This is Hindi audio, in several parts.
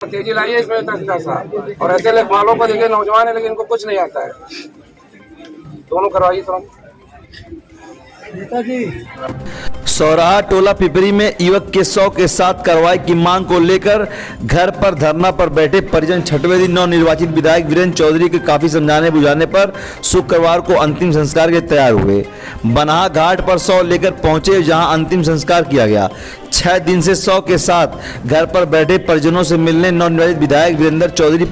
तेजी लाई है इसमें तरीका सा। और ऐसे लेखपालों को देखिए, नौजवान है लेकिन इनको कुछ नहीं आता है। दोनों करवाइए तुरंत। सौराहा टोला पिपरी में युवक के 100 के साथ कार्रवाई की मांग को लेकर घर पर धरना पर बैठे परिजन छठवें दिन नवनिर्वाचित विधायक वीरेंद्र चौधरी के काफी समझाने बुझाने पर शुक्रवार को अंतिम संस्कार के तैयार हुए। बनाहा घाट पर 100 लेकर पहुंचे, जहां अंतिम संस्कार किया गया। 6 दिन से 100 के साथ घर पर बैठे परिजनों से मिलने नवनिर्वाचित विधायक वीरेंद्र चौधरी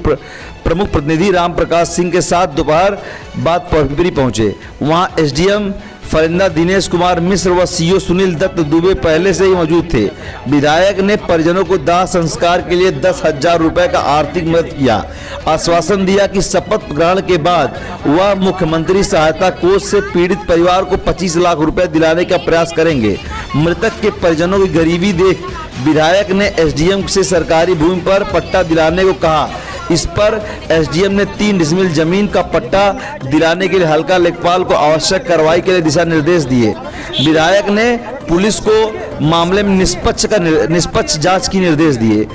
प्रमुख प्रतिनिधि राम प्रकाश सिंह के साथ दोपहर बाद पिपरी पहुंचे। वहां एसडीएम फरिंदा दिनेश कुमार मिश्र व सीओ सुनील दत्त दुबे पहले से ही मौजूद थे। विधायक ने परिजनों को दाह संस्कार के लिए 10,000 रुपए का आर्थिक मदद किया। आश्वासन दिया कि शपथ ग्रहण के बाद वह मुख्यमंत्री सहायता कोष से पीड़ित परिवार को 25 लाख रुपए दिलाने का प्रयास करेंगे। मृतक के परिजनों की गरीबी देख विधायक ने एसडीएम से सरकारी भूमि पर पट्टा दिलाने को कहा। इस पर एसडीएम ने 3 डिसमिल जमीन का पट्टा दिलाने के लिए हल्का लेखपाल को आवश्यक कार्रवाई के लिए दिशा निर्देश दिए। विधायक ने पुलिस को मामले में निष्पक्ष जांच की निर्देश दिए।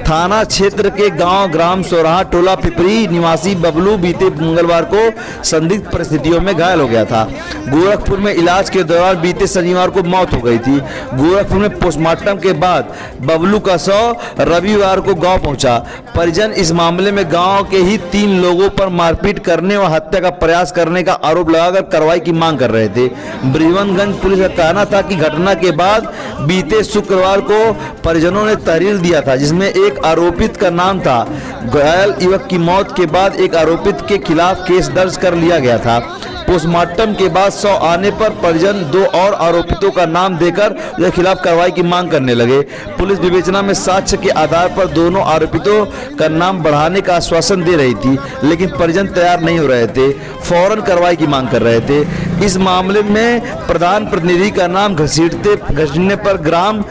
थाना क्षेत्र के गांव ग्राम सौराहा टोला पिपरी निवासी बबलू बीते मंगलवार को संदिग्ध परिस्थितियों में घायल हो गया था। गोरखपुर में इलाज के दौरान बीते शनिवार को मौत हो गई थी। गोरखपुर में पोस्टमार्टम के बाद बबलू का शव रविवार को गांव पहुंचा। परिजन इस मामले में गांव के ही 3 लोगों पर मारपीट करने व हत्या का प्रयास करने का आरोप लगाकर कार्रवाई की मांग कर रहे थे। ब्रिवनगंज पुलिस का कहना था कि घटना के बाद बीते शुक्रवार को परिजनों ने तहरीर दिया था, जिसमें एक आरोपित का नाम था। घायल युवक की मौत के बाद एक आरोपित के खिलाफ केस दर्ज कर लिया गया था। पोस्टमार्टम के बाद 100 आने पर परिजन 2 और आरोपितों का नाम देकर उनके खिलाफ कार्रवाई की मांग करने लगे। पुलिस विवेचना में साक्ष्य के आधार पर दोनों आरोपितों का नाम बढ़ाने का आश्वासन दे रही थी, लेकिन परिजन तैयार नहीं हो रहे थे, फौरन कार्रवाई की मांग कर रहे थे। इस मामले में प्रधान प्रतिनिधि का नाम घसीटने पर ग्राम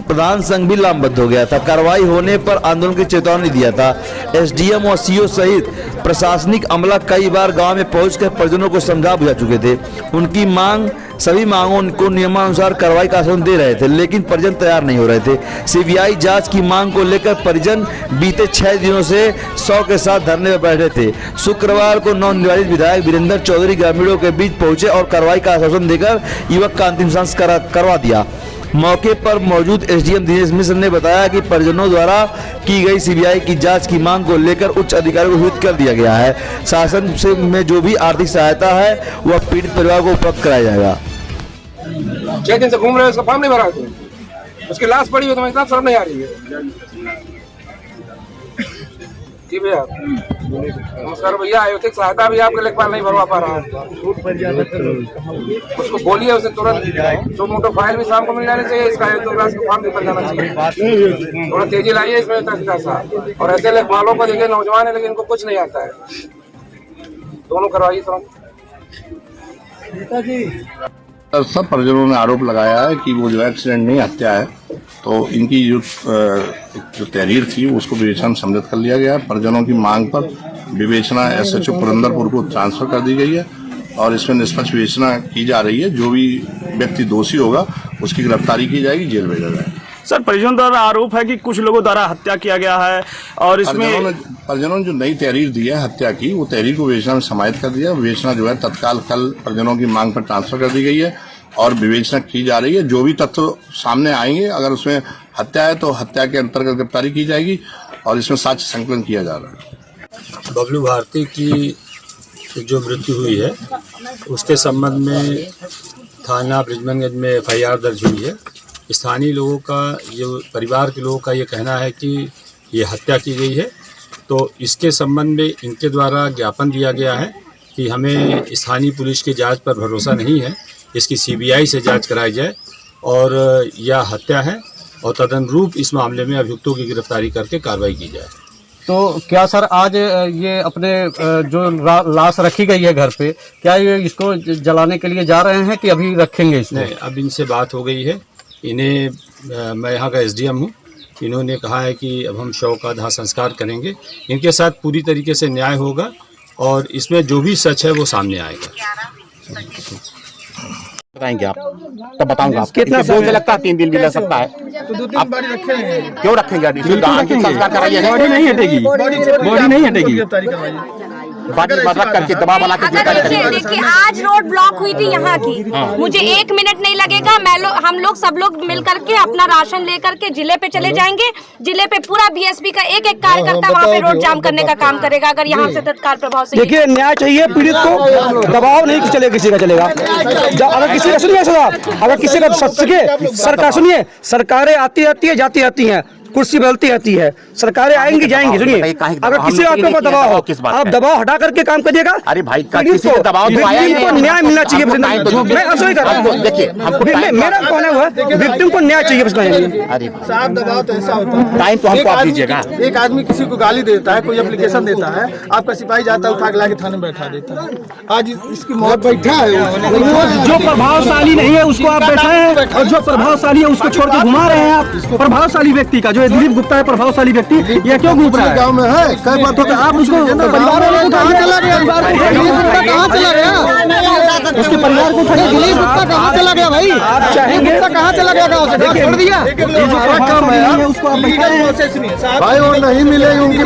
प्रधान संघ भी लामबद्ध हो गया था। कार्रवाई होने पर आंदोलन की चेतावनी दिया था। एसडीएम और सीओ सहित प्रशासनिक अमला कई बार गांव में पहुंचकर परिजनों को समझा बुझा चुके थे। उनकी सभी मांगों को नियमानुसार कार्रवाई का आश्वासन दे रहे थे, लेकिन परिजन तैयार नहीं हो रहे थे। सीबीआई जांच की मांग को लेकर परिजन बीते 6 दिनों से 100 के साथ धरने पर बैठे थे। शुक्रवार को नवनिर्वाचित विधायक वीरेंद्र चौधरी ग्रामीणों के बीच पहुंचे और कार्रवाई का आश्वासन देकर युवक का अंतिम संस्कार करवा दिया। मौके पर मौजूद एसडीएम दिनेश मिश्र ने बताया कि परिजनों द्वारा की गई सीबीआई की जांच की मांग को लेकर उच्च अधिकारियों को सूचित कर दिया गया है। शासन से में जो भी आर्थिक सहायता है वह पीड़ित परिवार को उपलब्ध कराया जाएगा। 6 दिन से घूम रहे हो, उसका फॉर्म नहीं भरा तुम, उसकी लाश पड़ी हो, तुम्हें इतना शर्म नहीं आ रही है? जी भैया, नमस्कार भैया। आयोतिक सहायता भी आपके लेखपाल नहीं भरवा पा रहा है। उसको बोलिए, उसे तुरंत जो मोटो फाइल भी शाम को मिल जानी चाहिए। इसका फॉर्म भी बन जाना चाहिए। थोड़ा तेजी लाइए इसमें तरीका सा। और ऐसे लेखपालों को देखिए, नौजवान है लेकिन इनको कुछ नहीं आता है। दोनों करवाइए तुरंत। सब परिजनों ने आरोप लगाया है कि वो जो एक्सीडेंट नहीं, हत्या है। तो इनकी जो तहरीर थी उसको विवेचना में सम्मिलित कर लिया गया। परिजनों की मांग पर विवेचना एसएचओ पुरंदरपुर को ट्रांसफर कर दी गई है और इसमें निष्पक्ष विवेचना की जा रही है। जो भी व्यक्ति दोषी होगा उसकी गिरफ्तारी की जाएगी, जेल भेजा जाएगा। सर, परिजनों द्वारा आरोप है कि कुछ लोगों द्वारा हत्या किया गया है और इसमें परिजनों ने जो नई तहरीर दी है हत्या की, वो तहरीर को विवेचना में समाहित कर दिया। विवेचना जो है तत्काल कल परिजनों की मांग पर ट्रांसफर कर दी गई है और विवेचना की जा रही है। जो भी तथ्य सामने आएंगे, अगर उसमें हत्या है तो हत्या के अंतर्गत गिरफ्तारी की जाएगी और इसमें साक्ष्य संकलन किया जा रहा है। बबलू भारती की जो मृत्यु हुई है उसके संबंध में थाना ब्रिजमनगंज में एफआईआर दर्ज हुई है। स्थानीय लोगों का, जो परिवार के लोगों का ये कहना है कि ये हत्या की गई है। तो इसके संबंध में इनके द्वारा ज्ञापन दिया गया है कि हमें स्थानीय पुलिस की जांच पर भरोसा नहीं है, इसकी सीबीआई से जांच कराई जाए और यह हत्या है और तदनुरूप इस मामले में अभियुक्तों की गिरफ्तारी करके कार्रवाई की जाए। तो क्या सर आज ये अपने जो लाश रखी गई है घर पे, क्या ये इसको जलाने के लिए जा रहे हैं कि अभी रखेंगे इसको? नहीं, अब इनसे बात हो गई है। इन्हें, मैं यहाँ का एसडीएम हूँ, इन्होंने कहा है कि अब हम शव का दाह संस्कार करेंगे। इनके साथ पूरी तरीके से न्याय होगा और इसमें जो भी सच है वो सामने आएगा। बताएंगे आप, तब बताऊंगा। कितना समय लगता है? 3 दिन भी लग सकता है। तो 2-3 बारी रखे हैं। क्यों रखेंगे? अंतिम संस्कार कराइए, बॉडी नहीं हटेगी, बॉडी नहीं हटेगी। गिरफ्तारी करवाइए। बाकी बदला करके दबा बना के देखिए आज रोड ब्लॉक हुई थी यहाँ की, मुझे 1 मिनट नहीं लगेगा। हम लोग सब लोग मिल करके अपना राशन लेकर के जिले पे चले जाएंगे। जिले पे पूरा बीएसपी का एक कार्यकर्ता वहाँ पे रोड जाम करने का काम करेगा अगर यहाँ से तत्काल प्रभाव से। देखिए न्याय चाहिए पीड़ित को, दबाव नहीं चलेगा, किसी का चलेगा। अगर किसी का सुनिए साहब, अगर किसी का सरकार सुनिए, सरकारें आती है जाती आती हैं, कुर्सी बदलती रहती है, सरकारें आएंगी जाएंगी। सुनिए अगर किसी आपके ऊपर दबाव हो, आप दबाव हटा करके काम करिएगा। अरे भाई किसी को दबाव तो आया ही नहीं। न्याय मिलना चाहिए। मैं असो ही कर रहा हूँ। देखिए मेरा कहना हुआ विक्टिम को न्याय चाहिए। अरे साहब दबाव तो ऐसा होता है, टाइम तो हमको आप दीजिएगा। एक आदमी किसी को गाली देता है, कोई एप्लीकेशन देता है, आपका सिपाही जाता है उठा के लाके थाने में बैठा देता है। आज इसकी मौत बैठा है। जो प्रभावशाली नहीं है उसको आप बैठाए हैं, और जो प्रभावशाली है उसको छोड़ के घुमा रहे हैं आप। प्रभावशाली व्यक्ति का जो दिलीप गुप्ता है, प्रभावशाली व्यक्ति, यह क्यों घूम रहा है? गाँव में है कई बातों का आप उसको परिवार वालों को कहाँ चला गया? कहाँ चला गया? उसके परिवार को दिलीप गुप्ता कहाँ चला गया भाई? आप चाहेंगे कहाँ चला गया गाँव से? छोड़ दिया। काम है उसको आप बैठाए भाई वो नहीं मिलेगी, उनकी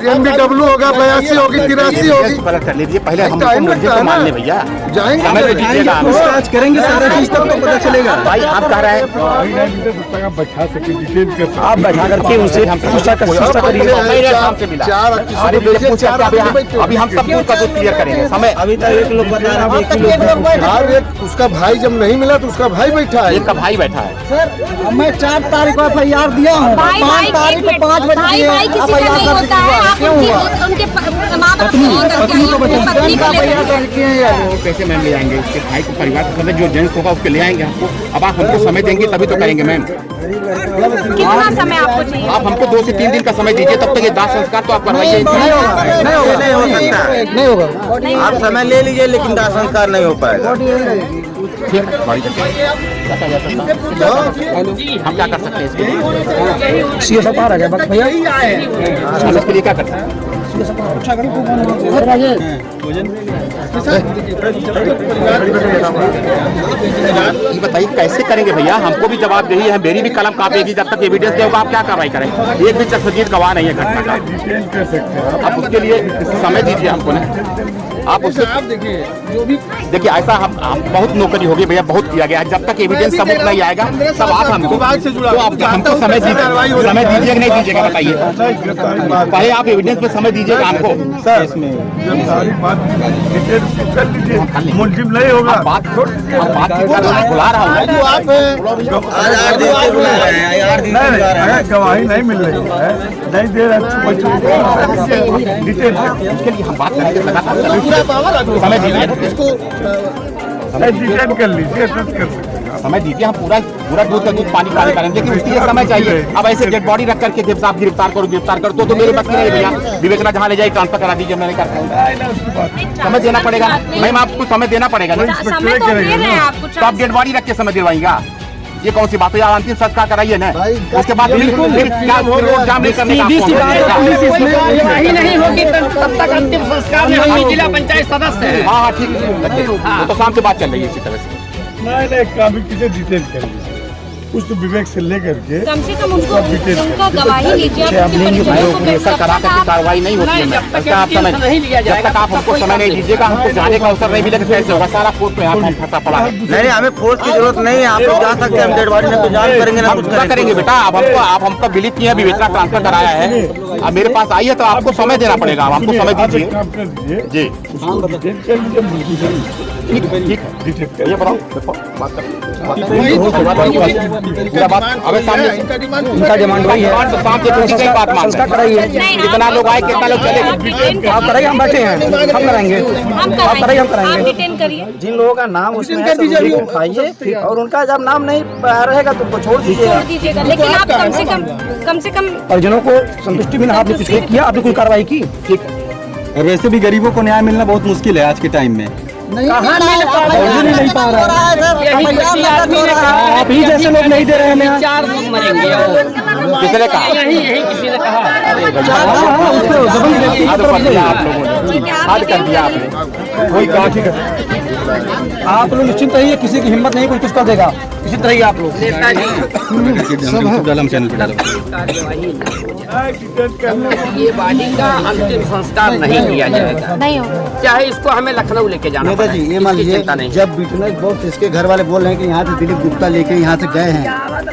MBW होगा, 82 होगी, 83 होगी। पलट कर लीजिए पहले, हम मुझे तो मान ले भैया, जाएंगे समय तो दीजिएगा। पूछताछ करेंगे, सारा चीज तब तो पता चलेगा। भाई आप कह रहे हैं आप बैठा करके उनसे हम पूछताछ करिए। अभी हम सब कुछ का क्लियर करेंगे। समय अभी तक एक लोग बता रहे हैं, उसका भाई जब नहीं मिला तो उसका भाई बैठा है, एक का भाई बैठा है। सर मैं 4 तारीख को FIR दिया हूँ, 5 तारीख को 5 बजे भाई किसी का नहीं होता है। आप उनके माँ बाप पत्नी को लेकर कैसे मैम ले जाएंगे? उसके भाई को परिवार के सदस्य जो जेंट्स होगा उसके ले आएंगे हमको। अब आप हमको समय देंगे तभी तो करेंगे मैम। कितना समय आपको चाहिए? आप हमको 2 से 3 दिन का समय दीजिए, तब तक ये दाह संस्कार तो आप करवाइए। नहीं होगा। आप समय ले लीजिए लेकिन दाह संस्कार नहीं हो पाएगा। हम क्या कर सकते हैं इसके लिए? सीएस साहब आ गया भैया, हम इसके लिए क्या कर सकते हैं? ये बताइए कैसे करेंगे भैया? हमको भी जवाब यही है, मेरी भी कलम कापेगी जब तक एविडेंस नहीं होगा। आप क्या कार्रवाई करें? एक भी चश्मदीद गवाह नहीं है घटना का। आप उसके लिए समय दीजिए हमको ना। आप उससे देखिए ऐसा हम बहुत नौकरी होगी भैया, बहुत किया गया है। जब तक एविडेंस सबूत नहीं आएगा तब आप हमको हमको समय दीजिएगा नहीं दीजिएगा बताइए? पहले आप एविडेंस पे समय दीजिएगा हमको। सर इसमें मुलजिम नहीं होगा। बात बुला रहा हूँ, गवाही नहीं मिल रही है, नहीं दे रहे। उसके लिए हम बात करेंगे लगातार। समय दीजिए, डिटेन कर लीजिए, समय दीजिए। हम पूरा दूध का दूध पानी पानी करेंगे, लेकिन उसके लिए समय चाहिए। अब ऐसे डेड बॉडी रख करके जब आप गिरफ्तार करो तो मेरे बस की नहीं भैया। विवेचना जहाँ ले जाए ट्रांसफर करा दीजिए, मैंने कर समय देना पड़ेगा मैम, आपको समय देना पड़ेगा ना। तो आप डेड बॉडी रख के समय दिलवाएंगा, ये कौन सी बात है? अंतिम संस्कार कराइए ना, उसके बाद बिल्कुल रोड जाम नहीं करने का। नहीं होगी तब तक अंतिम संस्कार में हम जिला पंचायत सदस्य हैं। हाँ ठीक है, तो शाम से बात चल रही है इसी तरह से। नहीं काम किसे डिटेल करेंगे, कुछ तो विवेक से लेकर के कम से कम उनको गवाही लीजिए। ऐसा करा करके कार्रवाई नहीं होती है। जब तक आप हमको समय नहीं दीजिएगा, हमको जाने का अवसर नहीं मिलेगा, कैसे होगा? सारा फोर्स में हम फंसा पड़ा है। नहीं, हमें फोर्स की जरूरत नहीं है। आप लोग जा सकते हैं, डेड बॉडी में तो जान करेंगे ना, कुछ करेंगे बेटा। आप हमको बिलीव किए, विवेचना ट्रांसफर कराया है, अब मेरे पास आई है तो आपको समय देना पड़ेगा। आप हमको समय दीजिए जी। ठीक ये बताओ, अबे सामने उनका डिमांड वही है। तो शाम से बात मांग कराइए, कितना लोग आए, कितना लोग चले। आप कराइए, हम बैठे हैं, हम कराएंगे। आप कराइए, हम कराएंगे। जिन लोगों का नाम उसमें है उठाइए, और उनका जब नाम नहीं रहेगा तो छोड़ दीजिएगा। लेकिन आप कम से कम परिजनों को संतुष्टि बिना आपने कुछ किया, आपने कोई कार्रवाई की? ठीक है। और वैसे भी गरीबों को न्याय मिलना बहुत मुश्किल है आज के टाइम में। नहीं पा रहा है। आप ही जैसे लोग नहीं दे रहे हैं। 4 लोग मरेंगे। किसी ने कहा? यही किसी ने कहा। आप लोगों ने हद कर दिया आपने। कोई कहा ठीक है। आप लोग निश्चिंत रहिए, किसी की हिम्मत नहीं कोई कुछ कर देगा, निश्चिंत रहिए आप लोग। ये बॉडी का अंतिम संस्कार नहीं किया जाएगा, नहीं हो चाहे इसको हमें लखनऊ लेके जाना नेता जी ये मान लीजिए जब बिटनेस बॉक्स इसके घर वाले बोल रहे हैं कि यहाँ से दिलीप गुप्ता लेके यहाँ से गए हैं,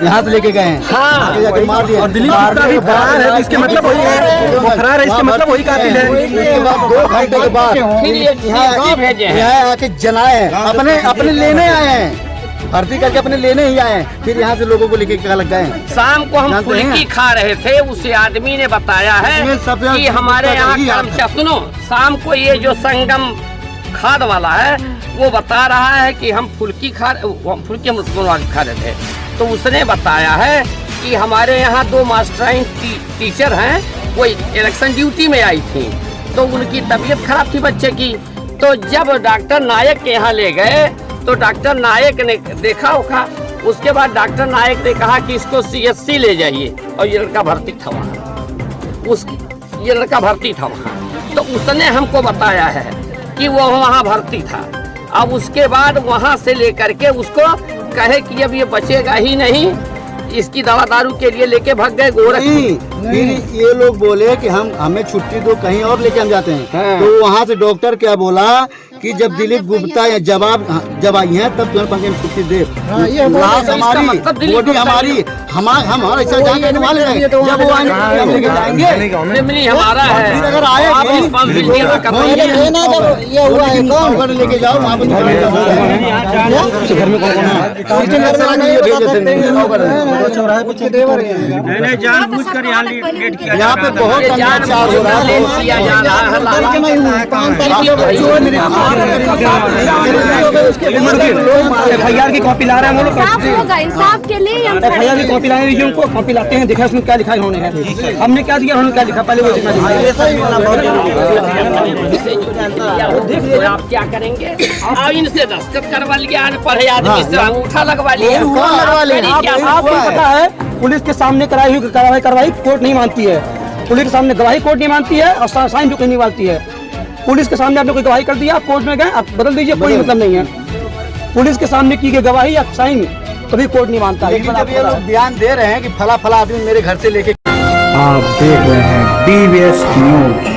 यहाँ से लेके गए हैं, हाँ जाके मार दिया। और दिलीप गुप्ता भी फरार है, इसके मतलब वही है, वो फरार है, इसके मतलब वही कातिल है। उसके बाद 2 घंटे के बाद फिर ये यहाँ भेजे हैं, यहाँ आके जलाए हैं, अपने लेने आए हैं, भर्ती करके अपने लेने ही आए हैं, फिर यहाँ से लोगों को लेके क्या लग गए हैं। शाम को हम जानते हैं? फुल्की खा रहे थे, उस आदमी ने बताया है इसमें सबसे कि हमारे यहाँ कर्मचारी सुनो, शाम को ये जो संगम खाद वाला है वो बता रहा है कि हम फुल्की खा रहे थे, तो उसने बताया है कि हमारे यहाँ 2 मास्टराइन टीचर हैं, वो इलेक्शन ड्यूटी में आई थी, तो उनकी तबीयत खराब थी बच्चे की, तो जब डॉक्टर नायक के यहाँ ले गए तो डॉक्टर नायक ने देखा होगा, उसके बाद डॉक्टर नायक ने कहा कि इसको CSC ले जाइए, और ये लड़का भर्ती था वहाँ, ये लड़का भर्ती था वहाँ, तो उसने हमको बताया है कि वो वहाँ भर्ती था। अब उसके बाद वहाँ से लेकर के उसको कहे कि अब ये बचेगा ही नहीं, इसकी दवा दारू के लिए लेके भाग गए गोरखपुर। फिर ये लोग बोले कि हमें छुट्टी दो, कहीं और लेके हम जाते हैं, तो वहाँ से डॉक्टर क्या बोला कि जब दिलीप गुप्ता या जब आई है तब तुम्हें पंकज छुट्टी दे, लाश हमारी बॉडी हमारी, हम ऐसा जाएंगे वाले हैं, जब वो आएंगे हम लेके जाएंगे, हमारा है, फिर अगर आए लेके जाओ वहाँ पर घर में जानबूझकर यहाँ पे बहुत अत्याचार हो रहा FIR की कॉपी ला रहे हैं वो लोग, इंसाफ होगा, इंसाफ के लिए हम FIR की कॉपी लाए हैं, उनको कॉपी लाते हैं, देखा उसमें क्या लिखा है उन्होंने, हमने क्या दिया उन्होंने क्या लिखा, पहले वो देखना देखिए आप क्या करेंगे, और इनसे दस्तखत करवा लिया, पढ़े आदमी से अंगूठा लगवा लिया। आपको पता है पुलिस के सामने कराई हुई कार्रवाई कोर्ट नहीं मानती है, पुलिस के सामने गवाही कोर्ट नहीं मानती है, और साइन भी कोई नहीं मानती है। पुलिस के सामने आपने कोई गवाही कर दिया, आप कोर्ट में गए, आप बदल दीजिए, कोई मतलब नहीं है। पुलिस के सामने की गई गवाही या साइन कभी कोर्ट नहीं मानता। लेकिन जब ये लोग बयान दे रहे हैं कि फला आदमी मेरे घर से लेके, आप देख रहे हैं DBS न्यूज।